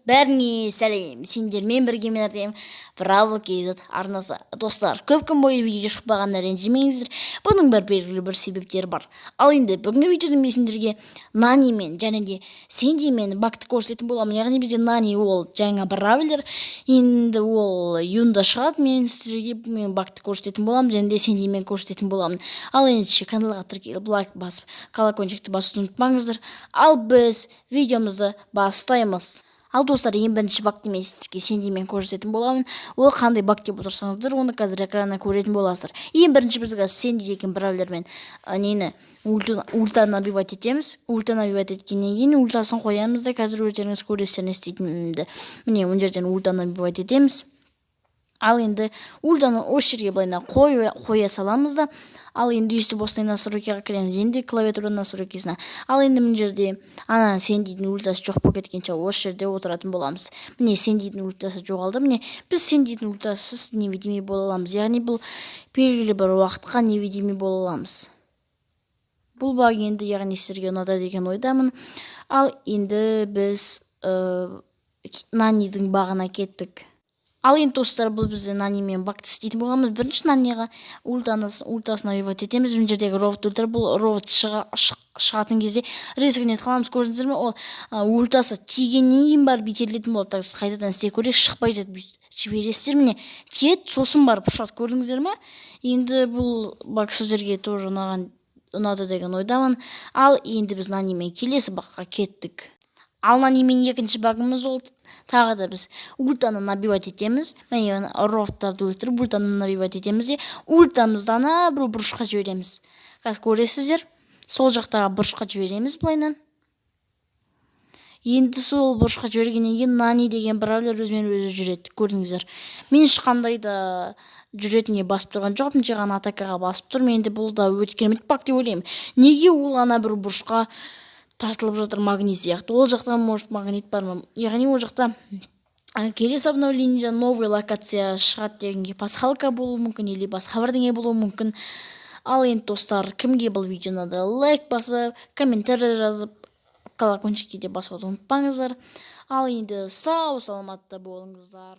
Бәріңе сәлем, сендермен бірге мен артем Браво KZ арнасы. Достар, көп күн бойы видео шықпағанда ренжімеңіздер. Бұның бір белгілі бір себептері бар. Ал енді бүгінгі видеода мен сендерге Нани мен және де Сэнди мен бакты көрсететін боламын. Яғни бізде Нани ол жаңа бравлер, енді ол июнда шығады. Мен сіздерге бакты көрсететін боламын және де Сэнди мен көрсететін боламын. Ал енді каналға тіркеліп лайк басып, колокольчикті басуды ұмытпаңыздар. Ал біз видеомызды бастаймыз. Ал достар, ең бірінші бакты мен сіздерге Сэнди мен көрсететін боламын. Ол қандай бак деп отырсаңыздар, оны қазір экраннан көретін боласыздар. Ең бірінші біз Сэнди деген бравлермен нені ульта набивать етеміз. Ульта набивать еткеннен кейін ультасын қоямыз да қазір өздеріңіз көресіздер не істейтінімді. Міне мына жерден ульта набивать етеміз. Ал енді ультаны осы жерге былайына қоя саламыз да. Ал енді үсті бостай настройкаға кіреміз. Енді клавиатура настройкасына. Ал енді мына жерде ана Сэндидің ультасы жоқ болып кеткенше осы жерде отыратын боламыз. Міне Сэндидің ультасы жоғалды. Міне біз Сэндидің ультасыз невидимый бола аламыз. Яғни бұл белгілі бір уақытқа невидимый бола аламыз. Бұл баг енді яғни сіздерге ұнады деген ойдамын. Ал енді біз Нанидің бағына кеттік. Ал енді достар, бұл бізде Нани мен бакты істейтін боламыз. Бірінші Наниға ультасын набивать етеміз. Мына жердегі робот ультра, бұл робот шығатын кезде резгінет қаламыз. Көрдіңіздер ме? Ол ультасы тигеннен кейін барып итерілетін болады. Қайтадан істей көрейік, шықпай жібересіздер. Міне тиеді, сосын барып ұшады. Көрдіңіздер ме? Енді бұл бак сіздерге тоже ұнады деген ойдамын. Ал енді біз Нани мен келесі бакқа кеттік. Ал Нани мен екінші багымыз ол тағы да біз ультаны набивать етеміз. Міне роботтарды өлтіріп ультаны набивать етеміз де ультамызды ана бір бұрышқа жібереміз. Қазір көресіздер, сол жақтағы бұрышқа жібереміз былайынан. Енді сол бұрышқа жібергеннен кейін Нани деген бравлер өзімен өзі жүреді. Көрдіңіздер. Мен ешқандай да жүретінге басып тұрған жоқпын, тек қана атакаға басып тұрмын. Енді бұл да өткермейді бак деп ойлаймын. Неге ол ана бір бұрышқа тартылып жатыр магнит сияқты? Ол жақта может магнит бар ма? Яғни ол жақта келесі обновлениеде новый локация шығады дегенге пасхалка болуы мүмкін, или басқа бірдеңе болуы мүмкін. Ал енді достар, кімге бұл видео ұнады, лайк басып, комментарий жазып, колокольчикті де басуды ұмытпаңыздар. Ал енді сау саламатта болыңыздар.